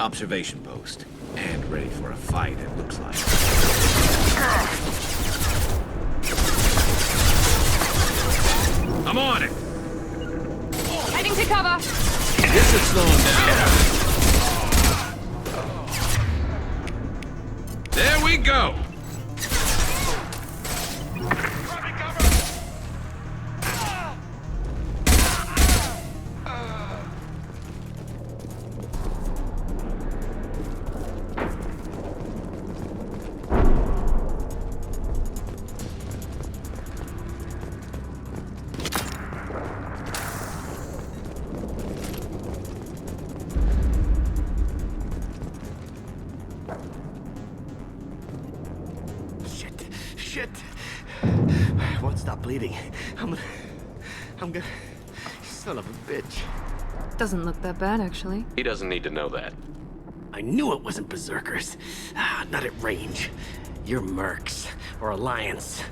Observation post. And ready for a fight, it looks like. I'm on it! Heading to cover! This should slow him down. There we go! Shit! I won't stop bleeding. I'm gonna... Son of a bitch. Doesn't look that bad, actually. He doesn't need to know that. I knew it wasn't berserkers. Not at range. You're mercs or Alliance.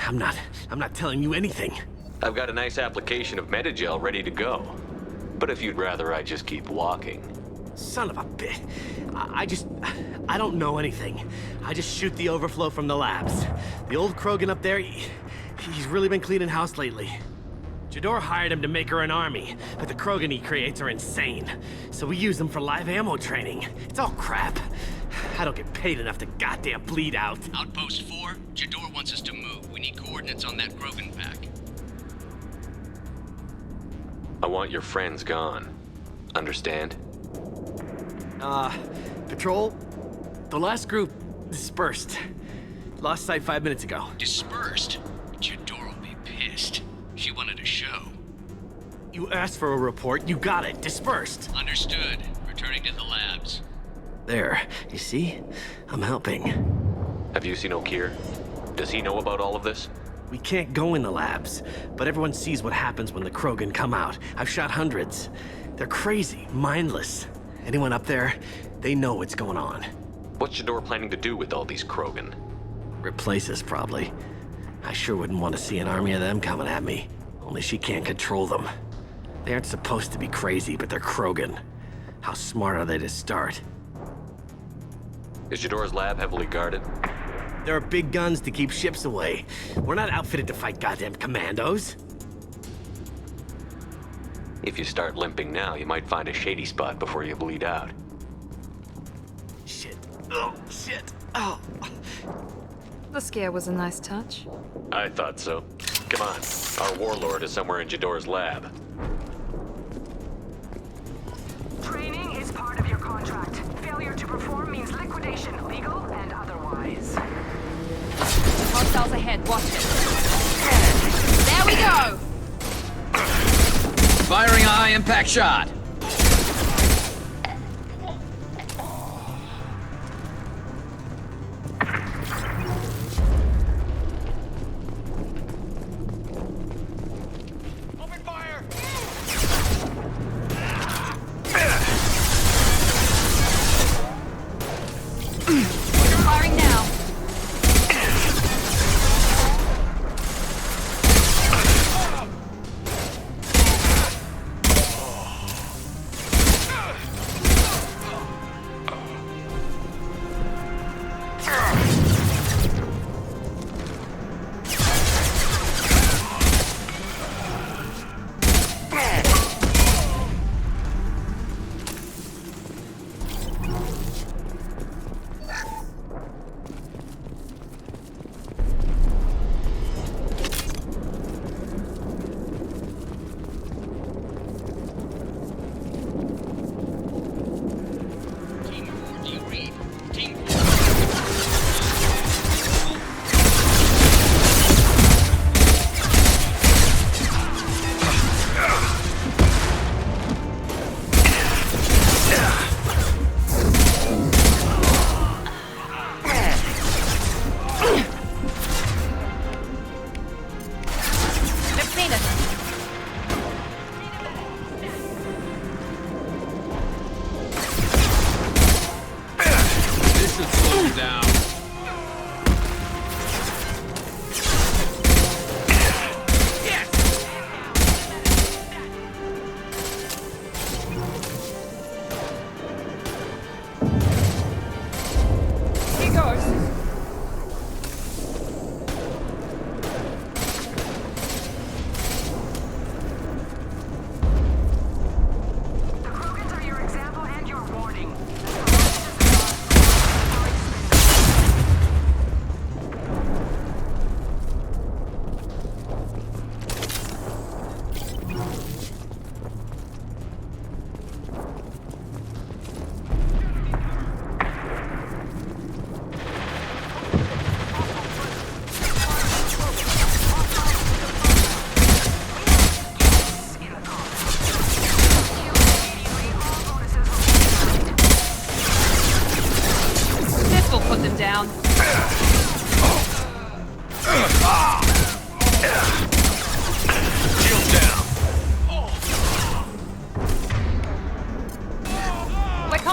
I'm not telling you anything. I've got a nice application of Metagel ready to go. But if you'd rather I just keep walking. Son of a bitch. I don't know anything. I just shoot the overflow from the labs. The old Krogan up there, he's really been cleaning house lately. Jador hired him to make her an army, but the Krogan he creates are insane. So we use them for live ammo training. It's all crap. I don't get paid enough to goddamn bleed out. Outpost 4, Jador wants us to move. We need coordinates on that Krogan pack. I want your friends gone. Understand? Patrol, the last group dispersed. Lost sight 5 minutes ago. Dispersed? Jador will be pissed. She wanted a show. You asked for a report, you got it. Dispersed. Understood. Returning to the labs. There, you see? I'm helping. Have you seen O'Keir? Does he know about all of this? We can't go in the labs, but everyone sees what happens when the Krogan come out. I've shot hundreds. They're crazy, mindless. Anyone up there, they know what's going on. What's Jador planning to do with all these Krogan? Replace us, probably. I sure wouldn't want to see an army of them coming at me. Only she can't control them. They aren't supposed to be crazy, but they're Krogan. How smart are they to start? Is Jador's lab heavily guarded? There are big guns to keep ships away. We're not outfitted to fight goddamn commandos. If you start limping now, you might find a shady spot before you bleed out. Shit. Oh, shit. Oh. The scare was a nice touch. I thought so. Come on. Our warlord is somewhere in Jador's lab. Training is part of your contract. Failure to perform means liquidation, legal and otherwise. Hostiles ahead, watch it. There we go! Firing a high-impact shot! Firing now.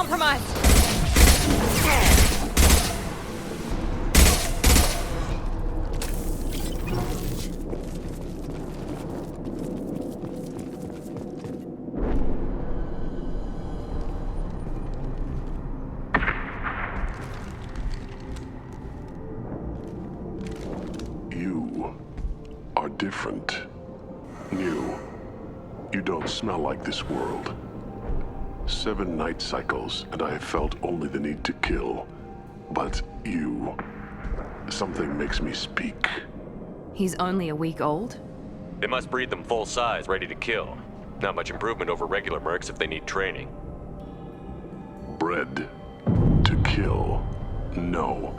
compromised. You are different. New. You don't smell like this world. 7 night cycles, and I have felt only the need to kill. But you... something makes me speak. He's only a week old? They must breed them full size, ready to kill. Not much improvement over regular mercs if they need training. Bred to kill. No.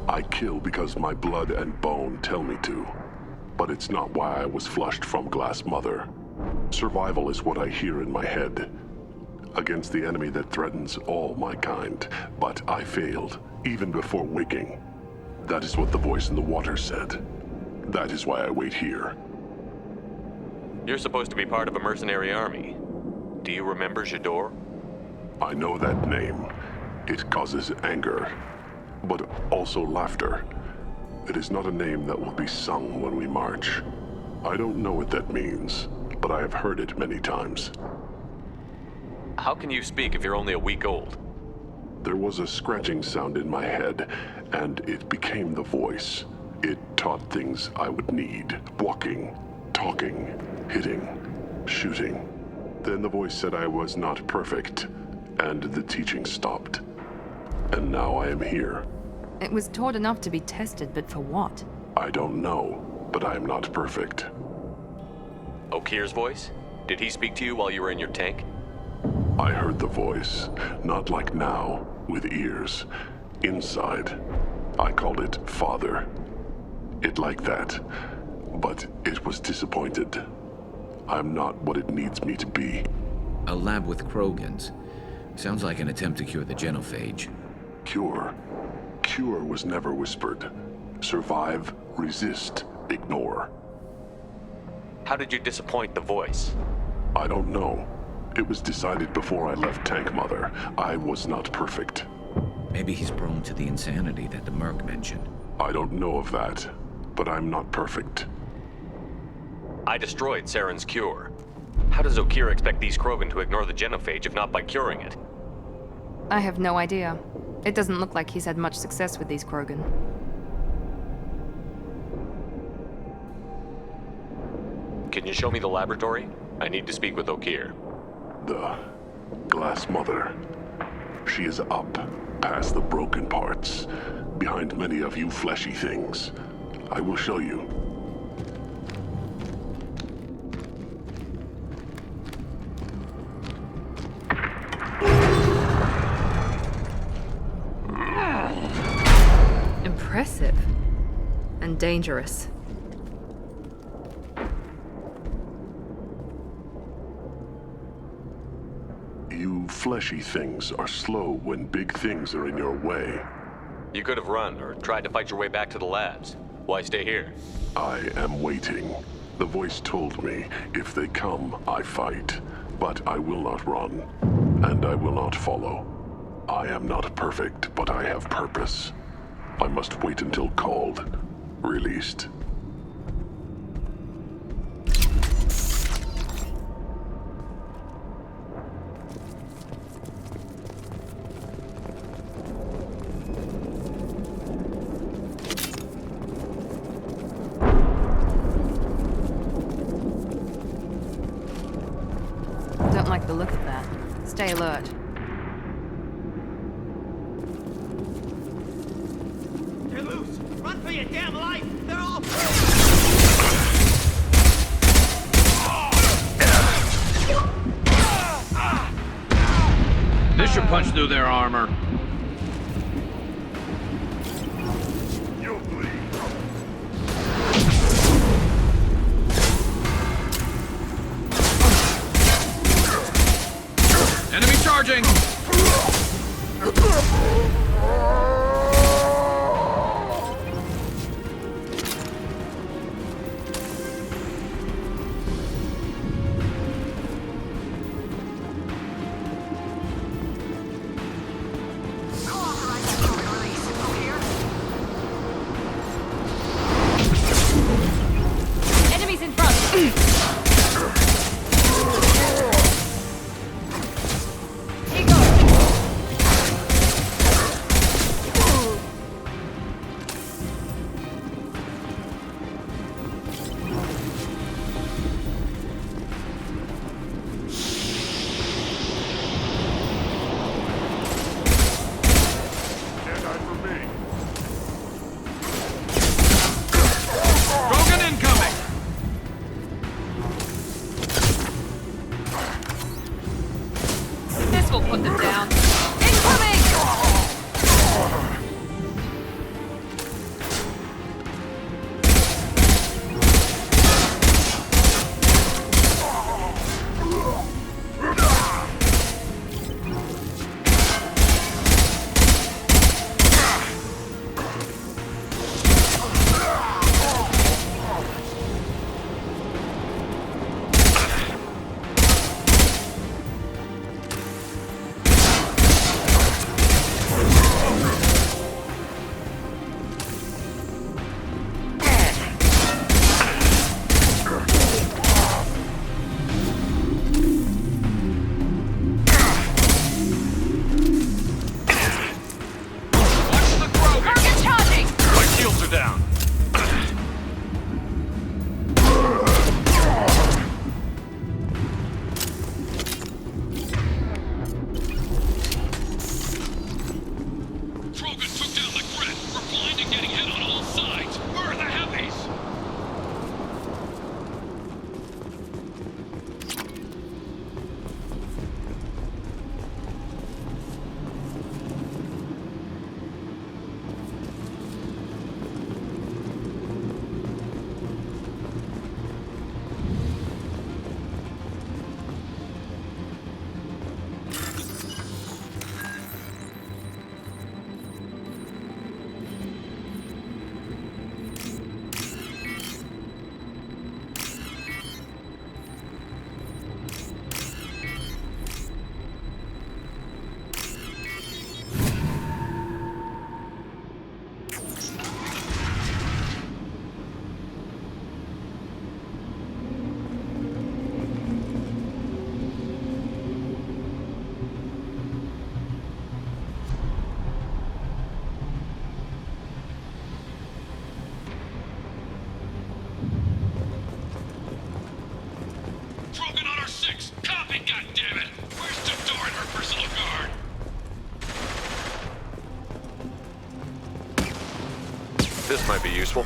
I kill because my blood and bone tell me to. But it's not why I was flushed from Glass Mother. Survival is what I hear in my head. Against the enemy that threatens all my kind. But I failed, even before waking. That is what the voice in the water said. That is why I wait here. You're supposed to be part of a mercenary army. Do you remember Jador? I know that name. It causes anger, but also laughter. It is not a name that will be sung when we march. I don't know what that means, but I have heard it many times. How can you speak if you're only a week old? There was a scratching sound in my head, and it became the voice. It taught things I would need. Walking, talking, hitting, shooting. Then the voice said I was not perfect, and the teaching stopped. And now I am here. It was taught enough to be tested, but for what? I don't know, but I am not perfect. Okir's voice? Did he speak to you while you were in your tank? I heard the voice, not like now, with ears. Inside. I called it Father. It like that, but it was disappointed. I'm not what it needs me to be. A lab with Krogans. Sounds like an attempt to cure the genophage. Cure. Cure was never whispered. Survive, resist, ignore. How did you disappoint the voice? I don't know. It was decided before I left Tank Mother. I was not perfect. Maybe he's prone to the insanity that the Merc mentioned. I don't know of that, but I'm not perfect. I destroyed Saren's cure. How does Okir expect these Krogan to ignore the genophage if not by curing it? I have no idea. It doesn't look like he's had much success with these Krogan. Can you show me the laboratory? I need to speak with Okir. The Glass Mother. She is up, past the broken parts, behind many of you fleshy things. I will show you. Impressive. And dangerous. You fleshy things are slow when big things are in your way. You could have run or tried to fight your way back to the labs. Why stay here? I am waiting. The voice told me, if they come, I fight. But I will not run, and I will not follow. I am not perfect, but I have purpose. I must wait until called, released. Don't like the look of that. Stay alert. They're loose! Run for your damn life! They're all... This should punch through their armor. You'll bleed. Enemy charging! useful?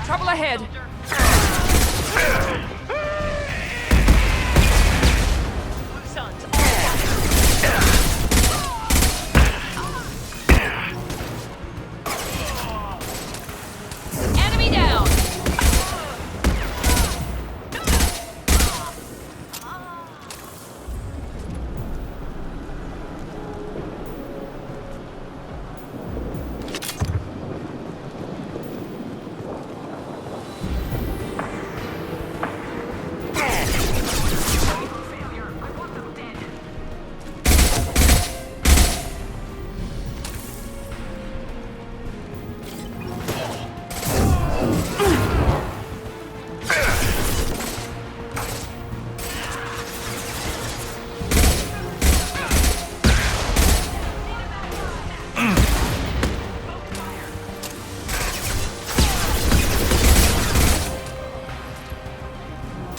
Trouble ahead. Enemy down. Failure. I want them dead.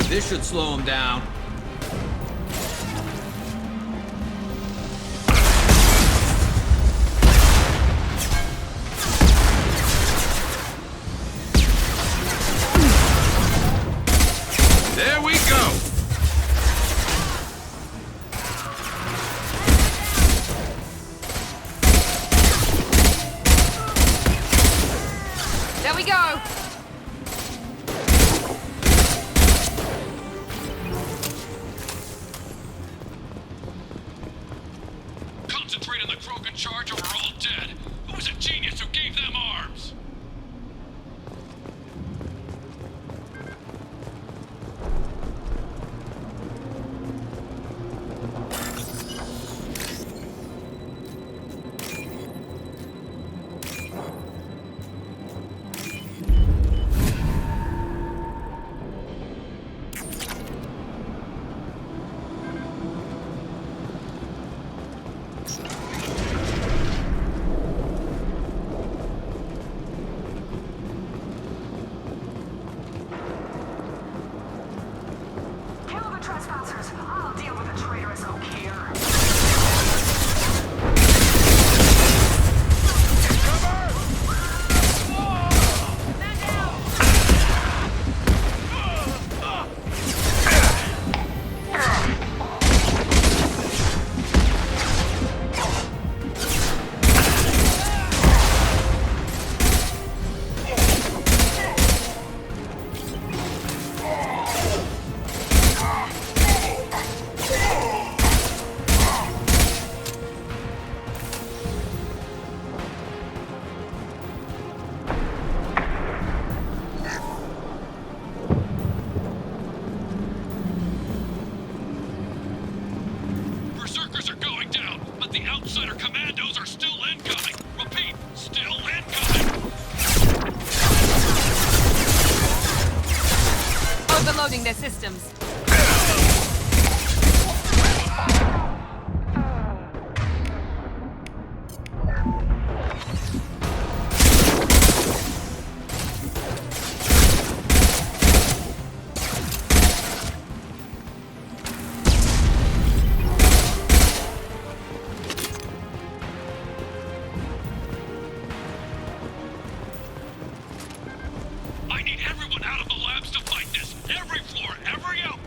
This should slow him down. There we go! There we go. Concentrate on the Krogan charge or we're all dead. Who was a genius who gave them arms? Kill the trespassers. I'll deal with the traitorous oak here. Berserkers are going down, but the outsider commandos are still incoming. Repeat, still incoming. Overloading their systems. I need everyone out of the labs to fight this. Every floor, every outpost.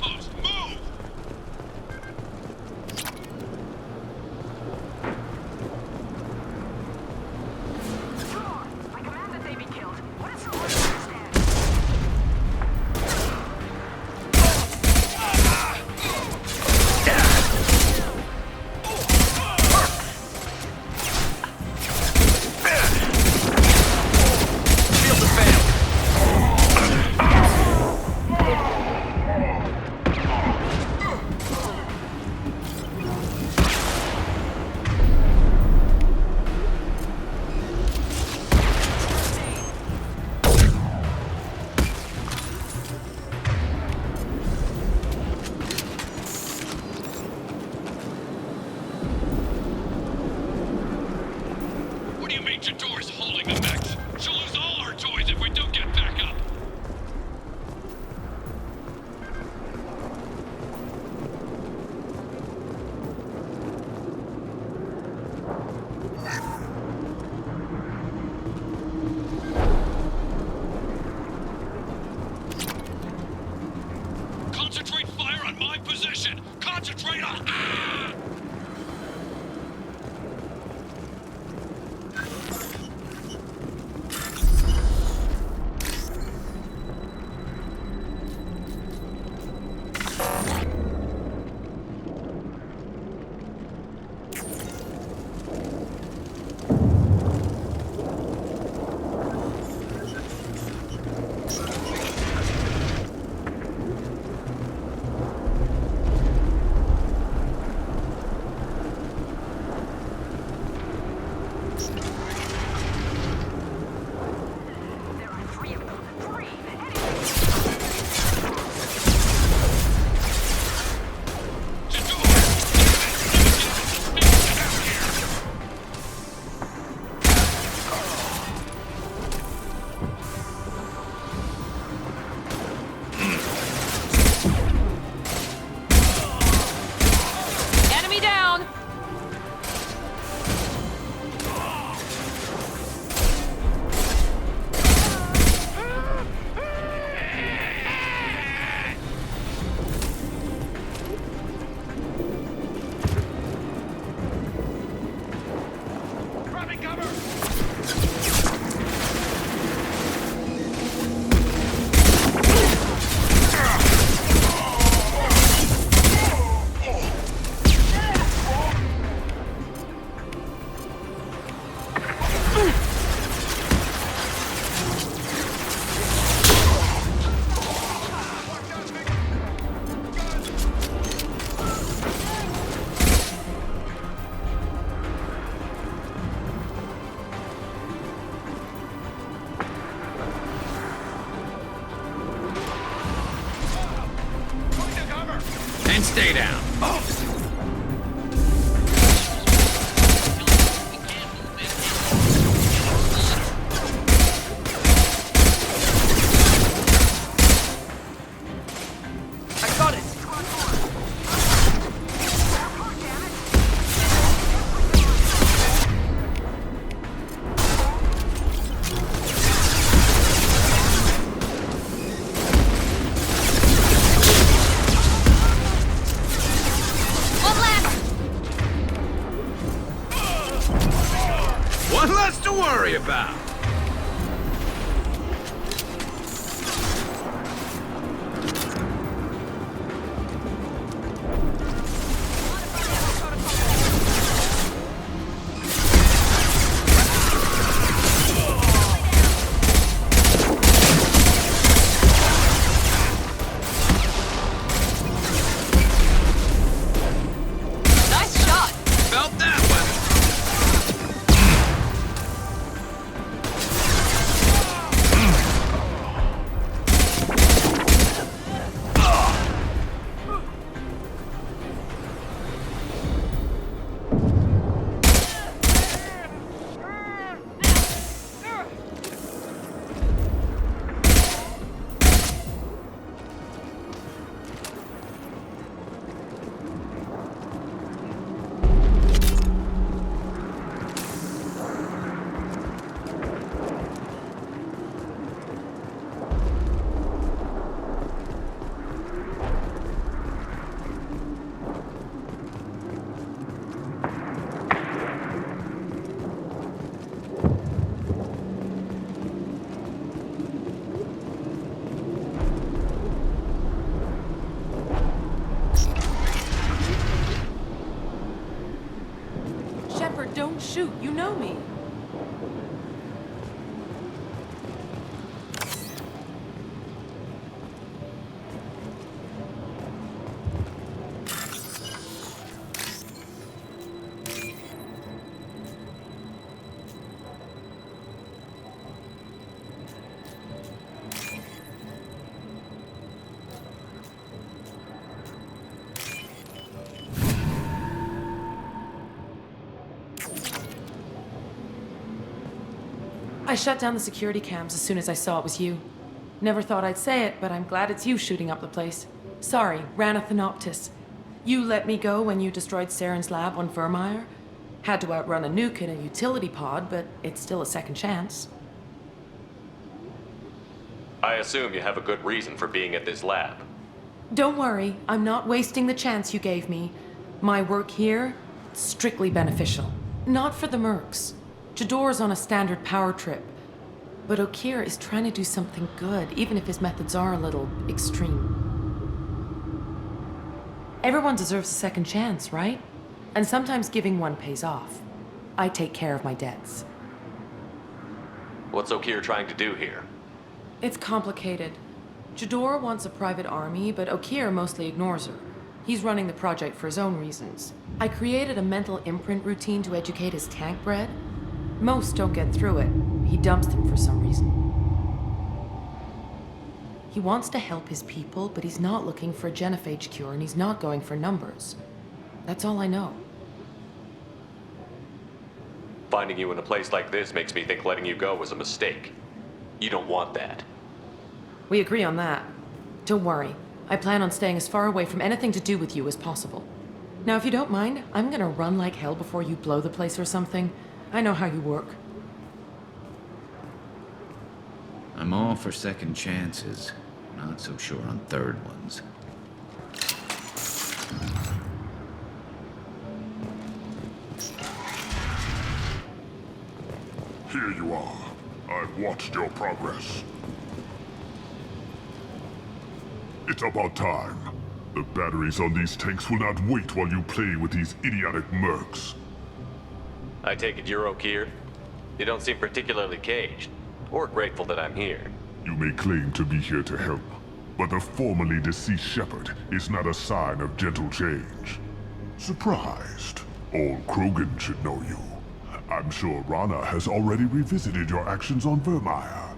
stay down. I got it! One left! One less to worry about. Nice shot! Felt that one. Shepard, don't shoot. You know me. I shut down the security cams as soon as I saw it was you. Never thought I'd say it, but I'm glad it's you shooting up the place. Sorry, ran a Thanoptis. You let me go when you destroyed Saren's lab on Vermeer. Had to outrun a nuke in a utility pod, but it's still a second chance. I assume you have a good reason for being at this lab. Don't worry, I'm not wasting the chance you gave me. My work here, strictly beneficial. Not for the mercs. Jador's on a standard power trip. But Okir is trying to do something good, even if his methods are a little extreme. Everyone deserves a second chance, right? And sometimes giving one pays off. I take care of my debts. What's Okir trying to do here? It's complicated. Jador wants a private army, but Okir mostly ignores her. He's running the project for his own reasons. I created a mental imprint routine to educate his tank bred. Most don't get through it. He dumps them for some reason. He wants to help his people, but he's not looking for a genophage cure, and he's not going for numbers. That's all I know. Finding you in a place like this makes me think letting you go was a mistake. You don't want that. We agree on that. Don't worry. I plan on staying as far away from anything to do with you as possible. Now, if you don't mind, I'm gonna run like hell before you blow the place or something. I know how you work. I'm all for second chances. Not so sure on third ones. Here you are. I've watched your progress. It's about time. The batteries on these tanks will not wait while you play with these idiotic mercs. I take it you're Okir? You don't seem particularly caged, or grateful that I'm here. You may claim to be here to help, but the formerly deceased Shepard is not a sign of gentle change. Surprised? Old Krogan should know you. I'm sure Rana has already revisited your actions on Vermeer.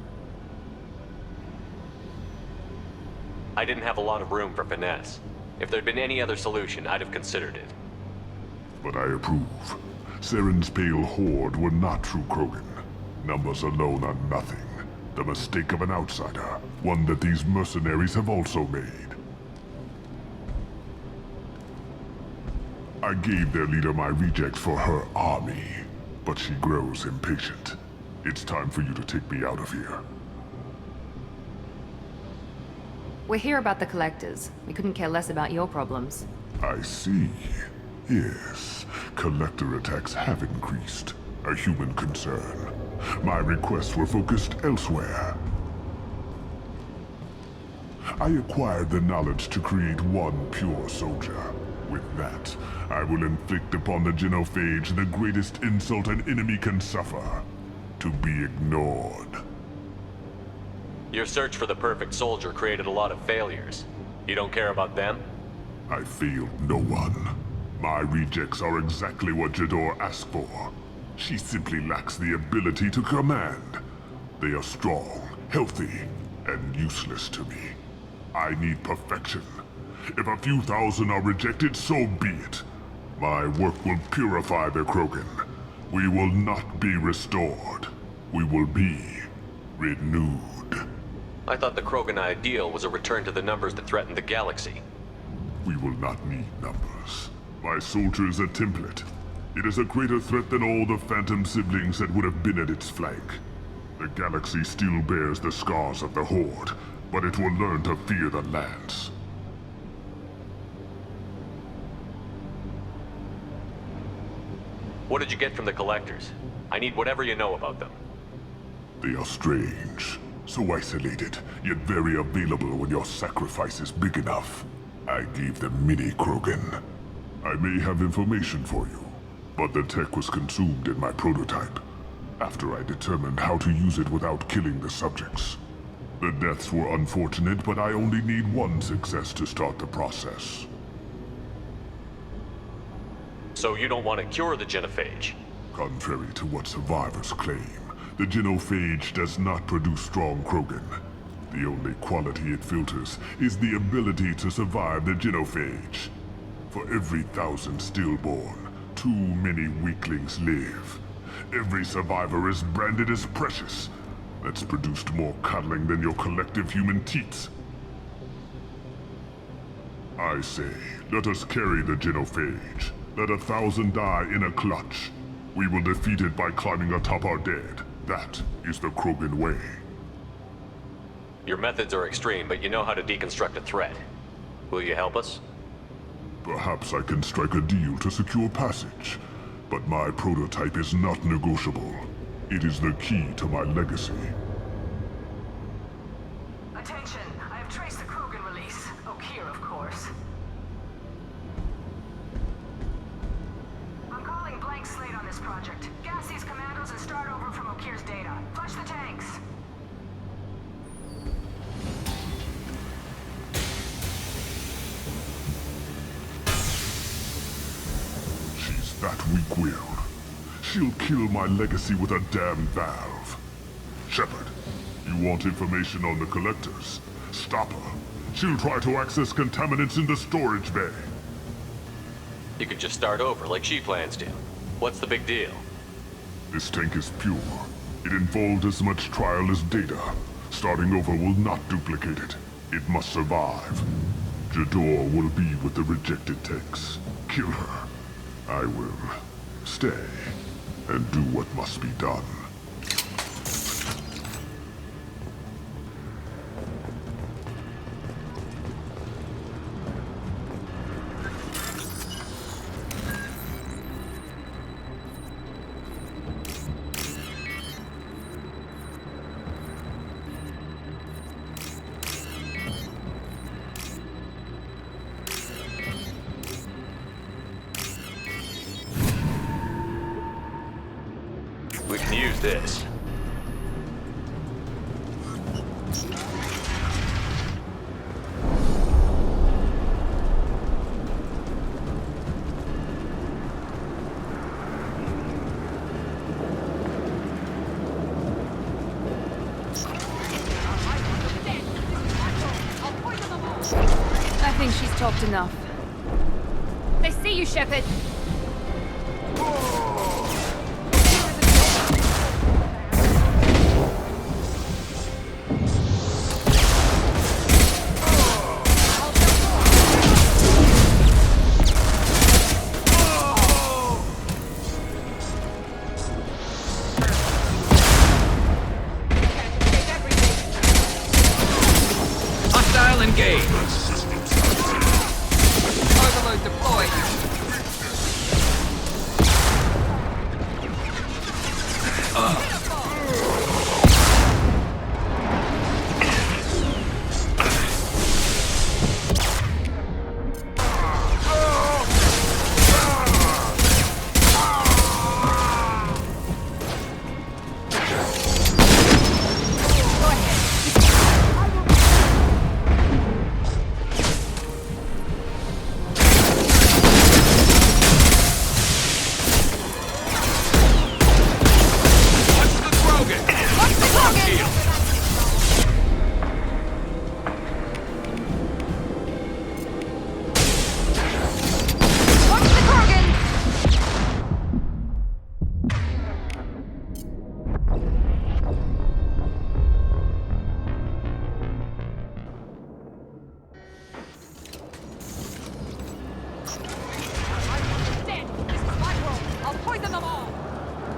I didn't have a lot of room for finesse. If there'd been any other solution, I'd have considered it. But I approve. Saren's pale horde were not true Krogan. Numbers alone are nothing. The mistake of an outsider, one that these mercenaries have also made. I gave their leader my rejects for her army, but she grows impatient. It's time for you to take me out of here. We're here about the collectors. We couldn't care less about your problems. I see. Yes, collector attacks have increased. A human concern. My requests were focused elsewhere. I acquired the knowledge to create one pure soldier. With that, I will inflict upon the genophage the greatest insult an enemy can suffer. To be ignored. Your search for the perfect soldier created a lot of failures. You don't care about them? I failed no one. My rejects are exactly what Jador asked for. She simply lacks the ability to command. They are strong, healthy, and useless to me. I need perfection. If a few thousand are rejected, so be it. My work will purify the Krogan. We will not be restored. We will be renewed. I thought the Krogan ideal was a return to the numbers that threatened the galaxy. We will not need numbers. My soldier is a template. It is a greater threat than all the Phantom siblings that would have been at its flank. The galaxy still bears the scars of the Horde, but it will learn to fear the Lance. What did you get from the collectors? I need whatever you know about them. They are strange. So isolated, yet very available when your sacrifice is big enough. I gave them mini Krogan. I may have information for you, but the tech was consumed in my prototype, after I determined how to use it without killing the subjects. The deaths were unfortunate, but I only need one success to start the process. So you don't want to cure the genophage? Contrary to what survivors claim, the genophage does not produce strong Krogan. The only quality it filters is the ability to survive the genophage. For every 1,000 stillborn, too many weaklings live. Every survivor is branded as precious. That's produced more coddling than your collective human teats. I say, let us carry the genophage. Let 1,000 die in a clutch. We will defeat it by climbing atop our dead. That is the Krogan way. Your methods are extreme, but you know how to deconstruct a threat. Will you help us? Perhaps I can strike a deal to secure passage, but my prototype is not negotiable. It is the key to my legacy. Attention, I have traced the Krogan release. Okeer, of course. I'm calling blank slate on this project. Gas these commandos and start over from Okeer's data. Flush the tanks. She's that weak-willed. She'll kill my legacy with a damn valve. Shepard, you want information on the collectors? Stop her. She'll try to access contaminants in the storage bay. You could just start over like she plans to. What's the big deal? This tank is pure. It involved as much trial as data. Starting over will not duplicate it. It must survive. Jador will be with the rejected tanks. Kill her. I will stay and do what must be done. We can use this. I think she's talked enough. They see you, Shepard. Hostile engaged. Overload deployed.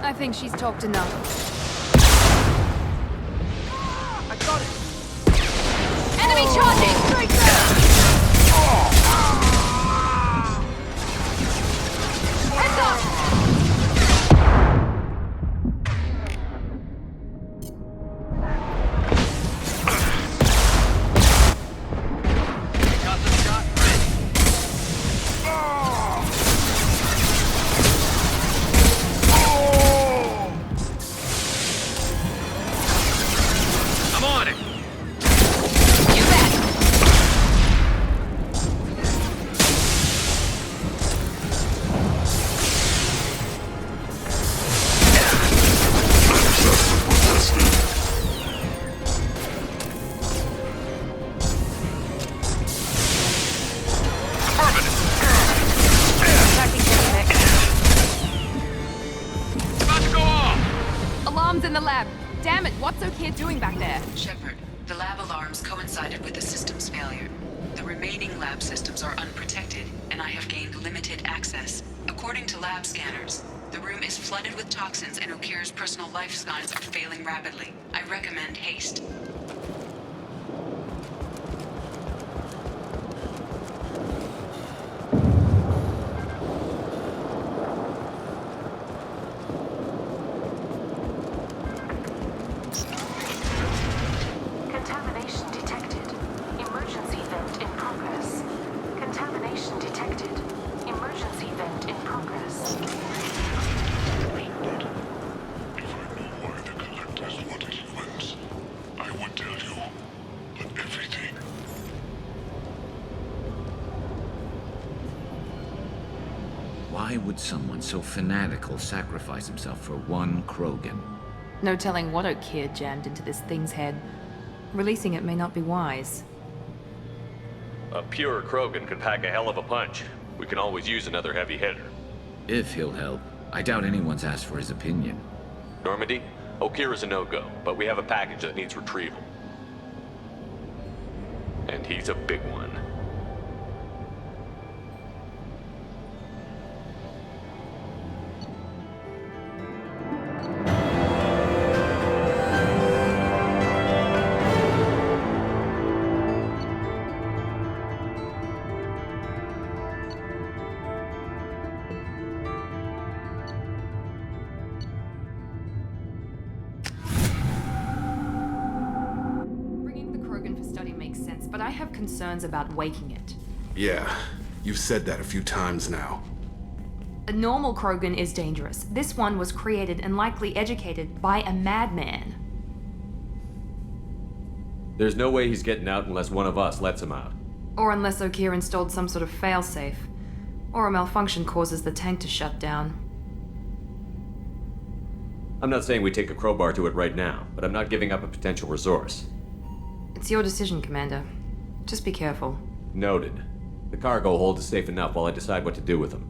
I think she's talked enough. I got it! Enemy charging! Straight there! Heads up! Got the shot ready. I'm on it. You bet! Attacking Gentex. About to go off! Alarms in the lab. Damn it, what's O'Keefe doing back there? Shepard, the lab alarms coincided with the system's failure. The remaining lab systems are unprotected, and I have gained limited access. According to lab scanners, the room is flooded with toxins and O'Keefe's personal life signs are failing rapidly. I recommend haste. Contamination detected. Emergency vent in progress. Contamination detected. Emergency vent in progress. If I knew why the collectors wanted humans, I would tell you. But everything. Why would someone so fanatical sacrifice himself for one Krogan? No telling what O'Keefe jammed into this thing's head. Releasing it may not be wise. A pure Krogan could pack a hell of a punch. We can always use another heavy hitter. If he'll help. I doubt anyone's asked for his opinion. Normandy, O'Keefe is a no-go, but we have a package that needs retrieval. And he's a big one. Bringing the Krogan for study makes sense, but I have concerns about waking it. Yeah, you've said that a few times now. A normal Krogan is dangerous. This one was created and likely educated by a madman. There's no way he's getting out unless one of us lets him out. Or unless O'Keefe installed some sort of failsafe. Or a malfunction causes the tank to shut down. I'm not saying we take a crowbar to it right now, but I'm not giving up a potential resource. It's your decision, Commander. Just be careful. Noted. The cargo hold is safe enough while I decide what to do with them.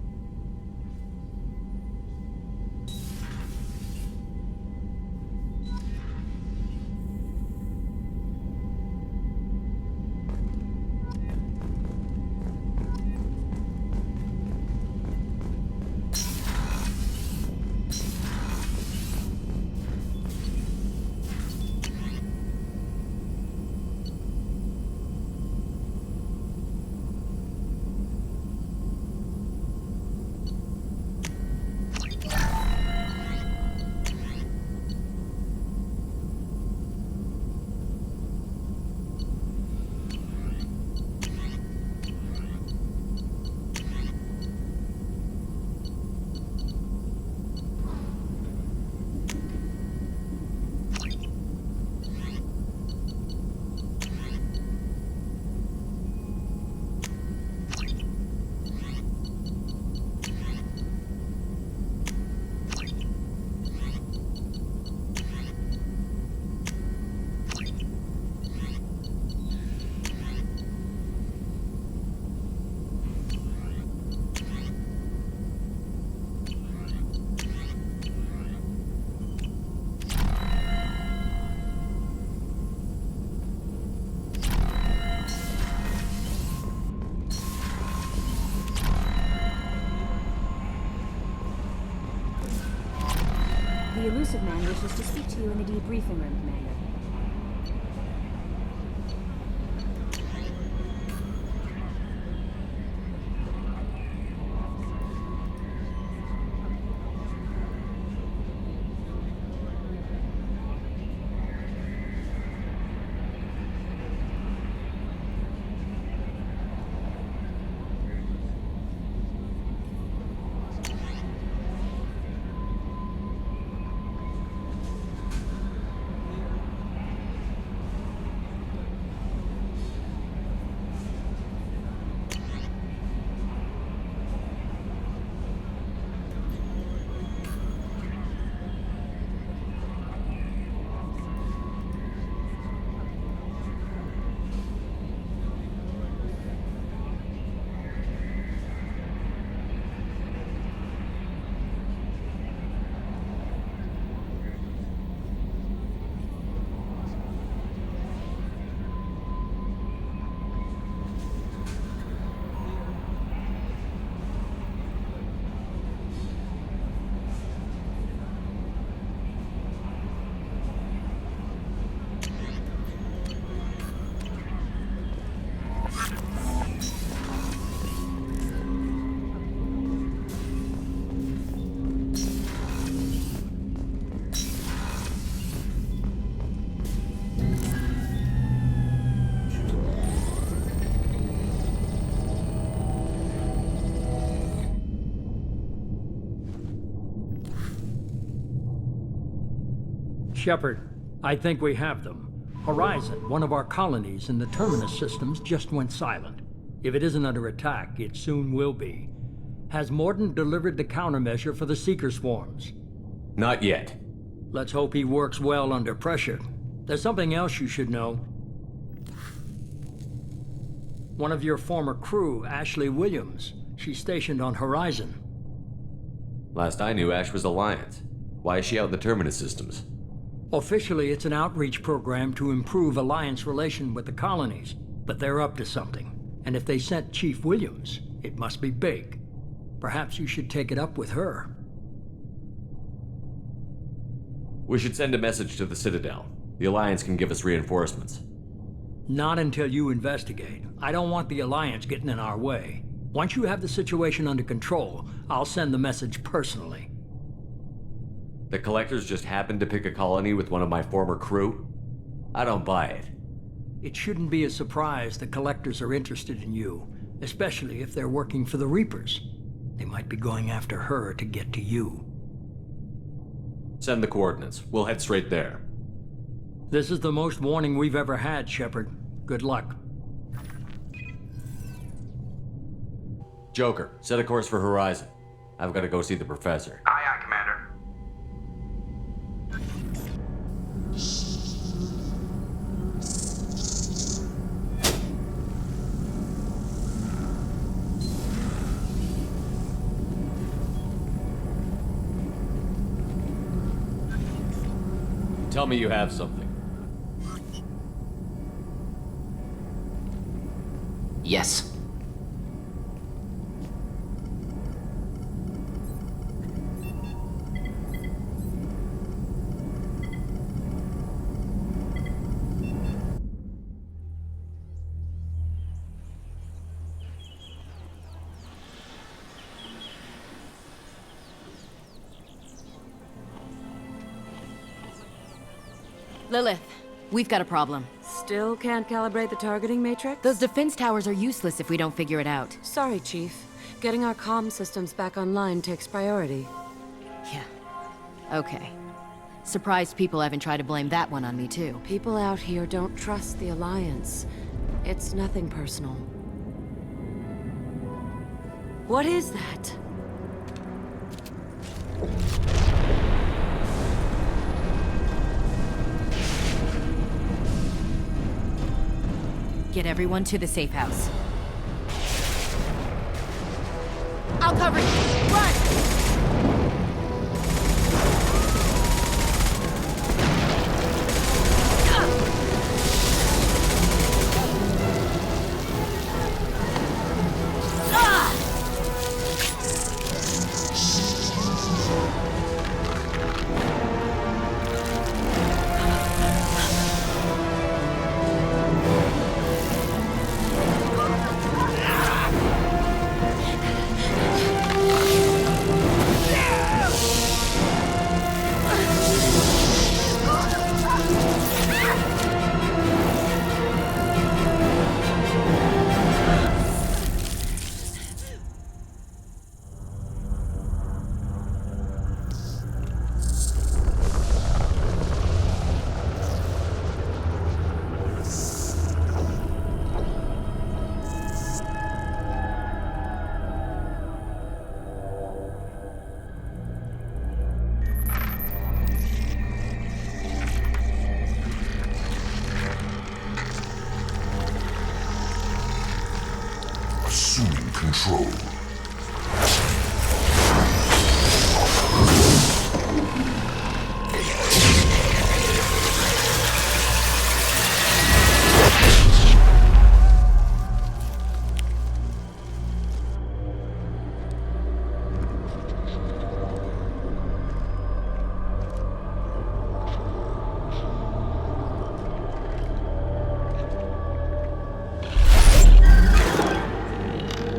The elusive man wishes to speak to you in the debriefing room, Commander. Shepard, I think we have them. Horizon, one of our colonies in the Terminus systems, just went silent. If it isn't under attack, it soon will be. Has Mordin delivered the countermeasure for the Seeker swarms? Not yet. Let's hope he works well under pressure. There's something else you should know. One of your former crew, Ashley Williams, she's stationed on Horizon. Last I knew, Ash was Alliance. Why is she out in the Terminus systems? Officially, it's an outreach program to improve Alliance relation with the colonies, but they're up to something. And if they sent Chief Williams, it must be big. Perhaps you should take it up with her. We should send a message to the Citadel. The Alliance can give us reinforcements. Not until you investigate. I don't want the Alliance getting in our way. Once you have the situation under control, I'll send the message personally. The Collectors just happened to pick a colony with one of my former crew? I don't buy it. It shouldn't be a surprise the Collectors are interested in you, especially if they're working for the Reapers. They might be going after her to get to you. Send the coordinates. We'll head straight there. This is the most warning we've ever had, Shepard. Good luck. Joker, set a course for Horizon. I've got to go see the Professor. Aye, aye, Commander. tell me you have something. Yes. Lilith, we've got a problem. Still can't calibrate the targeting matrix? Those defense towers are useless if we don't figure it out. Sorry, Chief. Getting our comm systems back online takes priority. Yeah. Okay. Surprised people haven't tried to blame that one on me, too. People out here don't trust the Alliance. It's nothing personal. What is that? Get everyone to the safe house. I'll cover you! Run! Assuming control.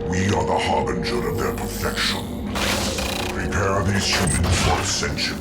We are the harbinger of their perfection. Prepare these humans for ascension.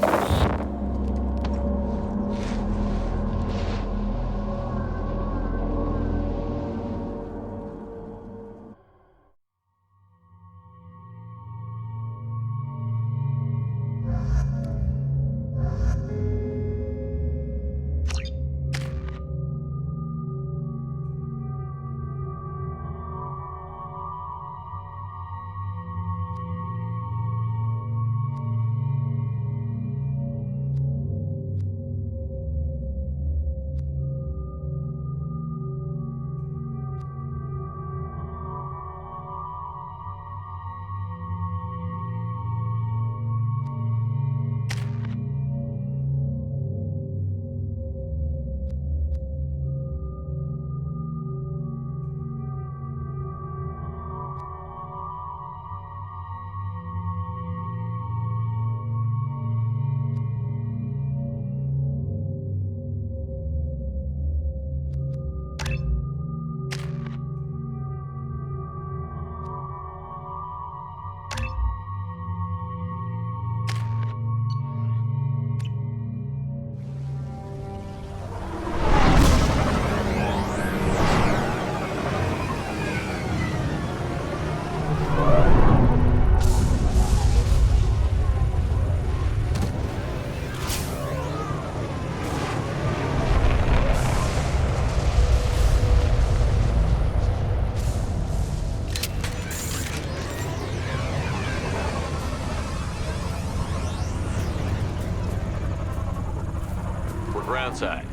Groundside.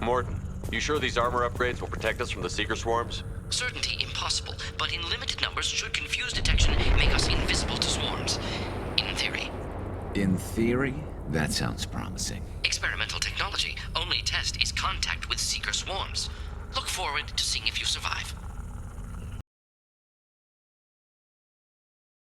Morton, you sure these armor upgrades will protect us from the Seeker swarms? Certainty impossible, but in limited numbers should confuse detection and make us invisible to swarms. In theory. In theory, that sounds promising. Experimental technology. Only test is contact with Seeker swarms. Look forward to seeing if you survive.